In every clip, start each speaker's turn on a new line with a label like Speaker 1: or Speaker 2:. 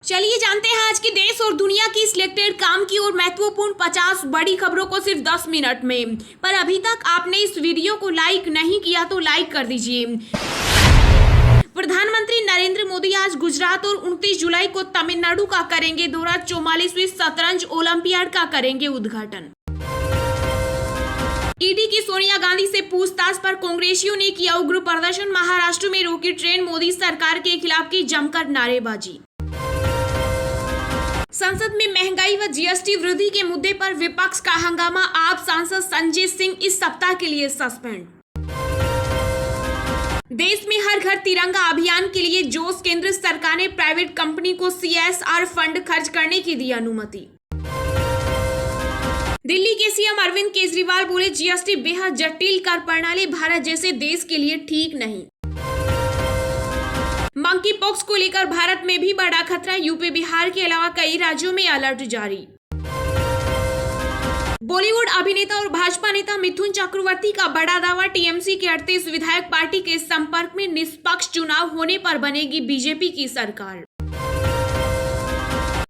Speaker 1: चलिए जानते हैं आज की देश और दुनिया की सिलेक्टेड काम की और महत्वपूर्ण 50 बड़ी खबरों को सिर्फ 10 मिनट में। पर अभी तक आपने इस वीडियो को लाइक नहीं किया तो लाइक कर दीजिए। प्रधानमंत्री नरेंद्र मोदी आज गुजरात और 29 जुलाई को तमिलनाडु का करेंगे दौरा। 44वीं शतरंज ओलंपियाड का करेंगे उद्घाटन। ईडी की सोनिया गांधी से पूछताछ पर कांग्रेसियों ने किया उग्र प्रदर्शन। महाराष्ट्र में रोकी ट्रेन, मोदी सरकार के खिलाफ की जमकर नारेबाजी। संसद में महंगाई व जीएसटी वृद्धि के मुद्दे पर विपक्ष का हंगामा। आप सांसद संजय सिंह इस सप्ताह के लिए सस्पेंड। देश में हर घर तिरंगा अभियान के लिए जोश। केंद्र सरकार ने प्राइवेट कंपनी को सीएसआर फंड खर्च करने की दी अनुमति। दिल्ली के सीएम अरविंद केजरीवाल बोले, जीएसटी बेहद जटिल कर प्रणाली भारत जैसे देश के लिए ठीक नहीं। मंकी पॉक्स को लेकर भारत में भी बड़ा खतरा। यूपी, बिहार के अलावा कई राज्यों में अलर्ट जारी। बॉलीवुड अभिनेता और भाजपा नेता मिथुन चक्रवर्ती का बड़ा दावा। टीएमसी के 38 विधायक पार्टी के संपर्क में। निष्पक्ष चुनाव होने पर बनेगी बीजेपी की सरकार।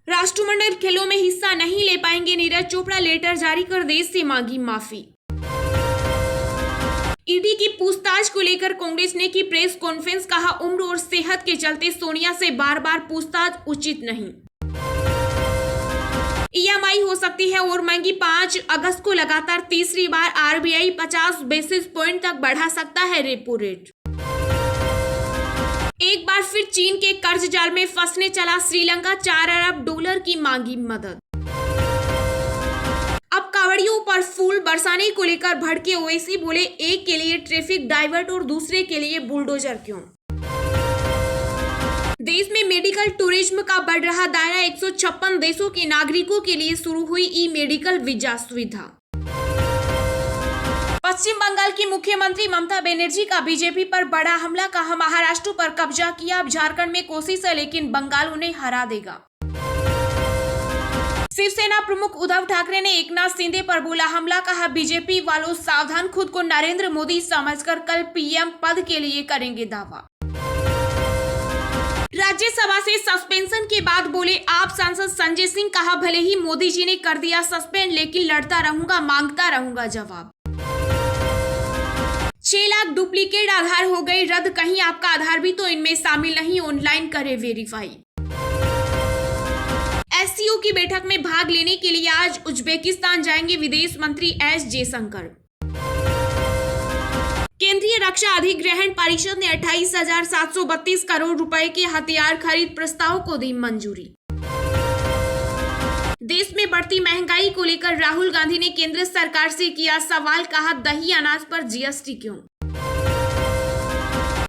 Speaker 1: राष्ट्रमंडल खेलों में हिस्सा नहीं ले पाएंगे नीरज चोपड़ा। लेटर जारी कर देश से मांगी माफी। ईडी की पूछताछ को लेकर कांग्रेस ने की प्रेस कॉन्फ्रेंस। कहा, उम्र और सेहत के चलते सोनिया से बार बार पूछताछ उचित नहीं। ईएमआई हो सकती है और महंगी। 5 अगस्त को लगातार तीसरी बार आरबीआई 50 बेसिस पॉइंट तक बढ़ा सकता है रेपो रेट। एक बार फिर चीन के कर्ज जाल में फंसने चला श्रीलंका। $4 अरब की मांगी मदद। अब कांवड़ियों पर फूल बरसाने को लेकर भड़के ओवैसी। बोले, एक के लिए ट्रैफिक डाइवर्ट और दूसरे के लिए बुलडोजर क्यों। देश में मेडिकल टूरिज्म का बढ़ रहा दायरा। 156 देशों के नागरिकों के लिए शुरू हुई ई मेडिकल वीजा सुविधा। पश्चिम बंगाल की मुख्यमंत्री ममता बनर्जी का बीजेपी पर बड़ा हमला। कहा, महाराष्ट्र पर कब्जा किया, अब झारखंड में कोशिश है लेकिन बंगाल उन्हें हरा देगा। शिवसेना प्रमुख उद्धव ठाकरे ने एकनाथ शिंदे पर बोला हमला। कहा, बीजेपी वालों सावधान, खुद को नरेंद्र मोदी समझकर कल पीएम पद के लिए करेंगे दावा। राज्यसभा से सस्पेंशन के बाद बोले आप सांसद संजय सिंह। कहा, भले ही मोदी जी ने कर दिया सस्पेंड लेकिन लड़ता रहूंगा, मांगता रहूंगा जवाब। 6 लाख डुप्लीकेट आधार हो गए रद्द। कहीं आपका आधार भी तो इनमें शामिल नहीं, ऑनलाइन करे वेरीफाई। एससीओ की बैठक में भाग लेने के लिए आज उज्बेकिस्तान जाएंगे विदेश मंत्री एस जयशंकर। केंद्रीय रक्षा अधिग्रहण परिषद ने 28,732 करोड़ रुपए के हथियार खरीद प्रस्ताव को दी मंजूरी। देश में बढ़ती महंगाई को लेकर राहुल गांधी ने केंद्र सरकार से किया सवाल। कहा, दही अनाज पर जीएसटी क्यों।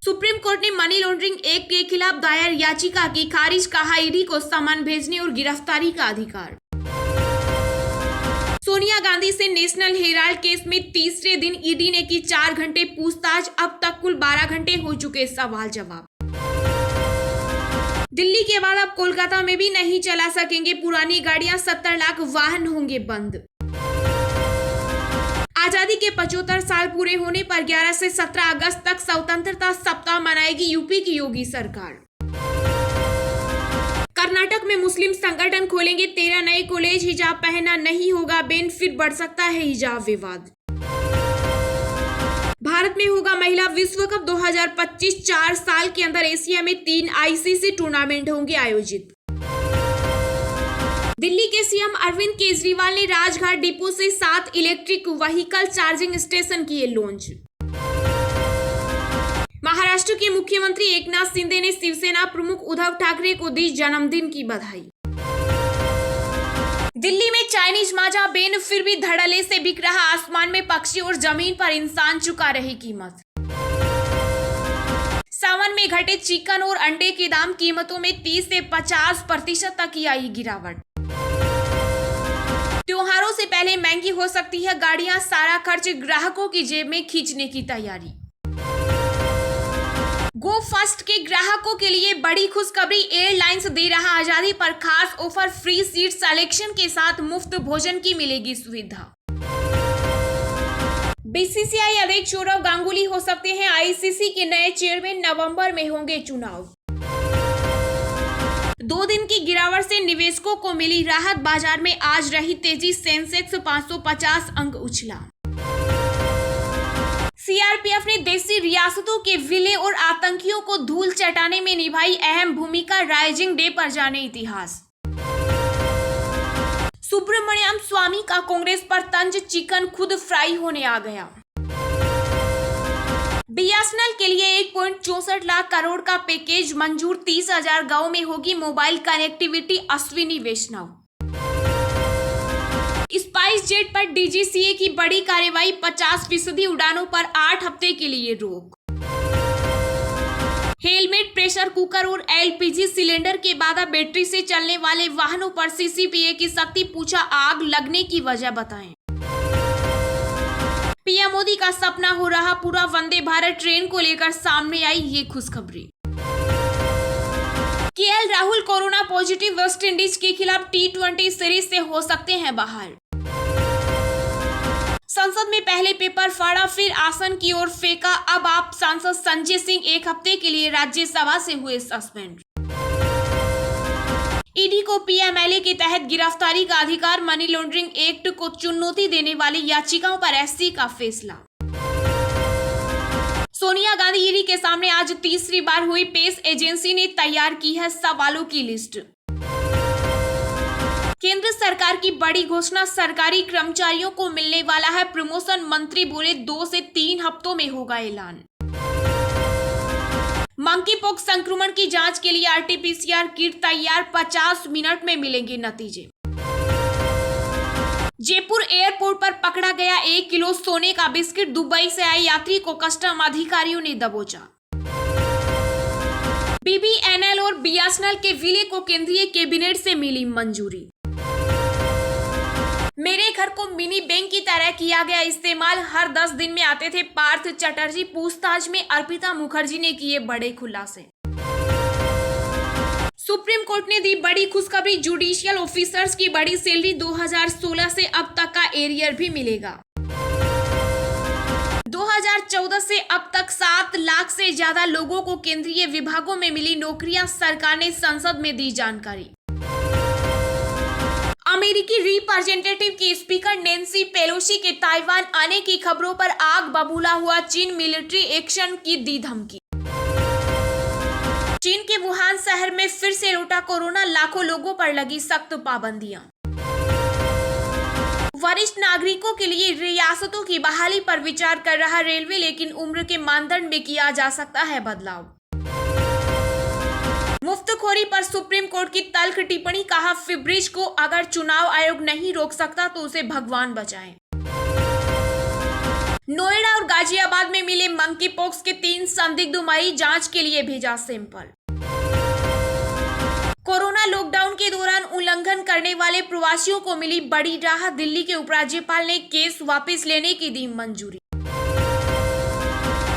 Speaker 1: सुप्रीम कोर्ट ने मनी लॉन्ड्रिंग एक्ट के खिलाफ दायर याचिका की खारिज। कहा, ईडी को समन भेजने और गिरफ्तारी का अधिकार। सोनिया गांधी से नेशनल हेराल्ड केस में तीसरे दिन ईडी ने की 4 घंटे पूछताछ। अब तक कुल 12 घंटे हो चुके सवाल जवाब। दिल्ली के बाद अब कोलकाता में भी नहीं चला सकेंगे पुरानी गाड़ियां। 70 लाख वाहन होंगे बंद। आजादी के 75 साल पूरे होने पर 11 से 17 अगस्त तक स्वतंत्रता सप्ताह मनाएगी यूपी की योगी सरकार। कर्नाटक में मुस्लिम संगठन खोलेंगे 13 नए कॉलेज। हिजाब पहनना नहीं होगा बैन, फिर बढ़ सकता है हिजाब विवाद। भारत में होगा महिला विश्व कप 2025। 4 साल के अंदर एशिया में 3 आईसीसी टूर्नामेंट होंगे आयोजित। दिल्ली के सीएम अरविंद केजरीवाल ने राजघाट डिपो से 7 इलेक्ट्रिक व्हीकल चार्जिंग स्टेशन किए लॉन्च। महाराष्ट्र के मुख्यमंत्री एकनाथ शिंदे ने शिवसेना प्रमुख उद्धव ठाकरे को दी जन्मदिन की बधाई। दिल्ली में चाइनीज माजा बैन, फिर भी धड़ल्ले से बिक रहा। आसमान में पक्षी और जमीन पर इंसान चुका रही कीमत। सावन में घटे चिकन और अंडे के दाम। कीमतों में 30 से 50% तक की आई गिरावट। त्योहारों से पहले महंगी हो सकती है गाड़ियां। सारा खर्च ग्राहकों की जेब में खींचने की तैयारी। गो फर्स्ट के ग्राहकों के लिए बड़ी खुशखबरी। एयरलाइंस दे रहा आजादी पर खास ऑफर। फ्री सीट सिलेक्शन के साथ मुफ्त भोजन की मिलेगी सुविधा। बीसीसीआई अध्यक्ष सौरव गांगुली हो सकते हैं आईसीसी के नए चेयरमैन। नवंबर में होंगे चुनाव। 2 दिन की गिरावट से निवेशकों को मिली राहत, बाजार में आज रही तेजी, सेंसेक्स 550 अंक उछला। सीआरपीएफ ने देशी रियासतों के विलय और आतंकियों को धूल चटाने में निभाई अहम भूमिका, राइजिंग डे पर जाने इतिहास। सुब्रमण्यम स्वामी का कांग्रेस पर तंज, चिकन खुद फ्राई होने आ गया। बीएसएनएल के लिए 1.64 लाख करोड़ का पैकेज मंजूर, 30,000 गांव में होगी मोबाइल कनेक्टिविटी, अश्विनी वैष्णव। स्पाइस जेट पर डीजीसीए की बड़ी कार्रवाई, 50% उड़ानों पर 8 हफ्ते के लिए रोक। हेलमेट, प्रेशर कुकर और एलपीजी सिलेंडर के बाद अब बैटरी से चलने वाले वाहनों पर सीसीपीए की सख्ती, पूछा आग लगने की वजह बताएं। पीएम मोदी का सपना हो रहा पूरा, वंदे भारत ट्रेन को लेकर सामने आई ये खुशखबरी। KL Rahul corona positive, West Indies के खिलाफ टी20 सीरीज से हो सकते हैं बाहर। संसद में पहले पेपर फाड़ा, फिर आसन की ओर फेंका, अब आप सांसद संजय सिंह 1 हफ्ते के लिए राज्यसभा से हुए सस्पेंड। ईडी को पीएमएलए के तहत गिरफ्तारी का अधिकार, मनी लॉन्ड्रिंग एक्ट को चुनौती देने वाली याचिकाओं पर एससी का फैसला। सोनिया गांधी ईडी के सामने आज तीसरी बार हुई पेश, एजेंसी ने तैयार की है सवालों की लिस्ट। केंद्र सरकार की बड़ी घोषणा, सरकारी कर्मचारियों को मिलने वाला है प्रमोशन, मंत्री बोले 2 से 3 हफ्तों में होगा ऐलान। मंकी पॉक्स संक्रमण की जांच के लिए आरटीपीसीआर किट तैयार, 50 मिनट में मिलेंगे नतीजे। जयपुर एयरपोर्ट पर पकड़ा गया 1 किलो सोने का बिस्किट, दुबई से आए यात्री को कस्टम अधिकारियों ने दबोचा। बीबीएनएल और बीएसएनएल के विलय को केंद्रीय कैबिनेट से मिली मंजूरी। मेरे घर को मिनी बैंक की तरह किया गया इस्तेमाल, हर 10 दिन में आते थे पार्थ चटर्जी, पूछताछ में अर्पिता मुखर्जी ने किए बड़े खुलासे। सुप्रीम कोर्ट ने दी बड़ी खुशखबरी, जुडिशियल ऑफिसर्स की बड़ी सैलरी, 2016 से अब तक का एरियर भी मिलेगा। 2014 से अब तक 7 लाख से ज्यादा लोगों को केंद्रीय विभागों में मिली नौकरियां, सरकार ने संसद में दी जानकारी। अमेरिकी रिप्रेजेंटेटिव की स्पीकर नैन्सी पेलोसी के ताइवान आने की खबरों पर आग बबूला हुआ चीन, मिलिट्री एक्शन की दी धमकी। चीन के वुहान शहर में फिर से लौटा कोरोना, लाखों लोगों पर लगी सख्त पाबंदियां। वरिष्ठ नागरिकों के लिए रियासतों की बहाली पर विचार कर रहा रेलवे, लेकिन उम्र के मानदंड में किया जा सकता है बदलाव। मुफ्तखोरी पर सुप्रीम कोर्ट की तल्ख टिप्पणी, कहा फिब्रिज को अगर चुनाव आयोग नहीं रोक सकता तो उसे भगवान बचाए। नोएडा और गाजियाबाद में मिले मंकी पॉक्स के 3 संदिग्ध मरीज, जांच के लिए भेजा सैंपल। कोरोना लॉकडाउन के दौरान उल्लंघन करने वाले प्रवासियों को मिली बड़ी राहत, दिल्ली के उपराज्यपाल ने केस वापस लेने की दी मंजूरी।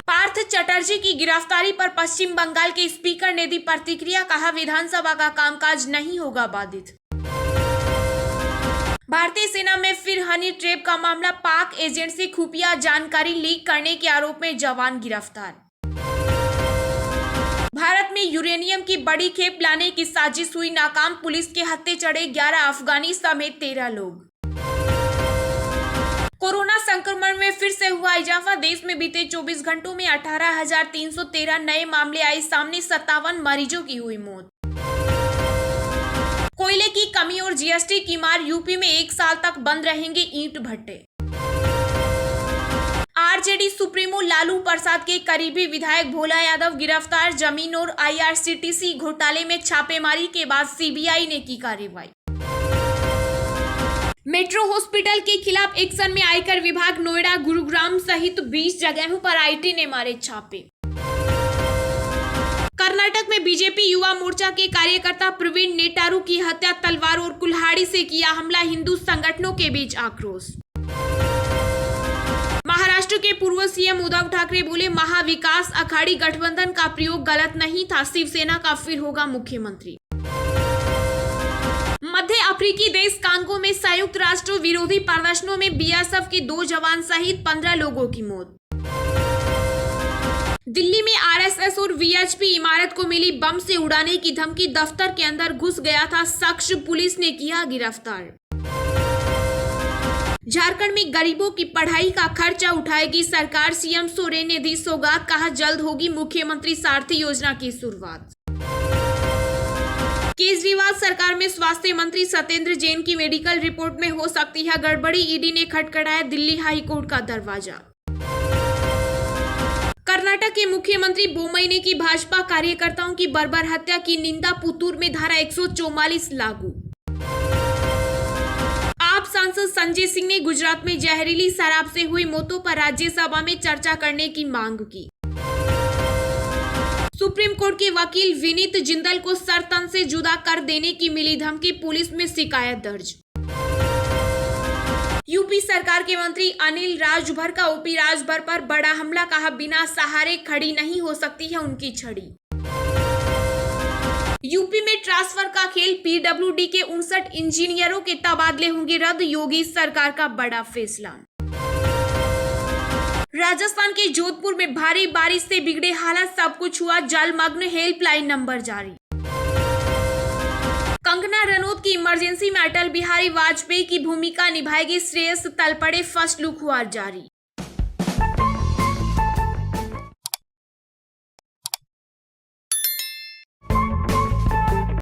Speaker 1: पार्थ चटर्जी की गिरफ्तारी पर पश्चिम बंगाल के स्पीकर ने दी प्रतिक्रिया, कहा विधानसभा का कामकाज नहीं होगा बाधित। भारतीय सेना में फिर हनी ट्रैप का मामला, पाक एजेंट से खुफिया जानकारी लीक करने के आरोप में जवान गिरफ्तार। भारत में यूरेनियम की बड़ी खेप लाने की साजिश हुई नाकाम, पुलिस के हत्थे चढ़े 11 अफगानी समेत 13 लोग। कोरोना संक्रमण में फिर से हुआ इजाफा, देश में बीते 24 घंटों में 18,313 नए मामले आए सामने, 57 मरीजों की हुई मौत। कोयले की कमी और जीएसटी की मार, यूपी में 1 साल तक बंद रहेंगे ईंट भट्टे। आरजेडी सुप्रीमो लालू प्रसाद के करीबी विधायक भोला यादव गिरफ्तार, जमीन और आईआरसीटीसी घोटाले में छापेमारी के बाद सीबीआई ने की कार्रवाई। मेट्रो हॉस्पिटल के खिलाफ एक्शन में आयकर विभाग, नोएडा, गुरुग्राम सहित 20 जगहों पर आईटी ने मारे छापे। कर्नाटक में बीजेपी युवा मोर्चा के कार्यकर्ता प्रवीण नेटारू की हत्या, तलवार और कुल्हाड़ी से किया हमला, हिंदू संगठनों के बीच आक्रोश। महाराष्ट्र के पूर्व सीएम उद्धव ठाकरे बोले महाविकास अघाड़ी गठबंधन का प्रयोग गलत नहीं था, शिवसेना का फिर होगा मुख्यमंत्री। मध्य अफ्रीकी देश कांगो में संयुक्त राष्ट्र विरोधी प्रदर्शनों में बीएसएफ के 2 जवान सहित 15 लोगों की मौत। दिल्ली में आरएसएस और वीएचपी इमारत को मिली बम से उड़ाने की धमकी, दफ्तर के अंदर घुस गया था शख्स, पुलिस ने किया गिरफ्तार। झारखंड में गरीबों की पढ़ाई का खर्चा उठाएगी सरकार, सीएम सोरेन ने दी सौगात, कहा जल्द होगी मुख्यमंत्री सारथी योजना की शुरुआत। केजरीवाल सरकार में स्वास्थ्य मंत्री सत्येंद्र जैन की मेडिकल रिपोर्ट में हो सकती है गड़बड़ी, ईडी ने खटखटाया दिल्ली हाई कोर्ट का दरवाजा। कर्नाटक के मुख्यमंत्री बोम्मई की भाजपा कार्यकर्ताओं की बर्बर हत्या की निंदा, पुतूर में धारा 144 लागू। आप सांसद संजय सिंह ने गुजरात में जहरीली शराब से हुई मौतों पर राज्यसभा में चर्चा करने की मांग की। सुप्रीम कोर्ट के वकील विनीत जिंदल को सरतन से जुदा कर देने की मिली धमकी, पुलिस में शिकायत दर्ज। यूपी सरकार के मंत्री अनिल राजभर का ओपी राजभर पर बड़ा हमला, कहा बिना सहारे खड़ी नहीं हो सकती है उनकी छड़ी। यूपी में ट्रांसफर का खेल, पीडब्ल्यूडी के 59 इंजीनियरों के तबादले होंगे रद्द, योगी सरकार का बड़ा फैसला। राजस्थान के जोधपुर में भारी बारिश से बिगड़े हालात, सब कुछ हुआ जलमग्न, हेल्पलाइन नंबर जारी। कंगना रनौत की इमरजेंसी में अटल बिहारी वाजपेयी की भूमिका निभाएगी, श्रेयस तलपड़े, फर्स्ट लुक हुआ जारी।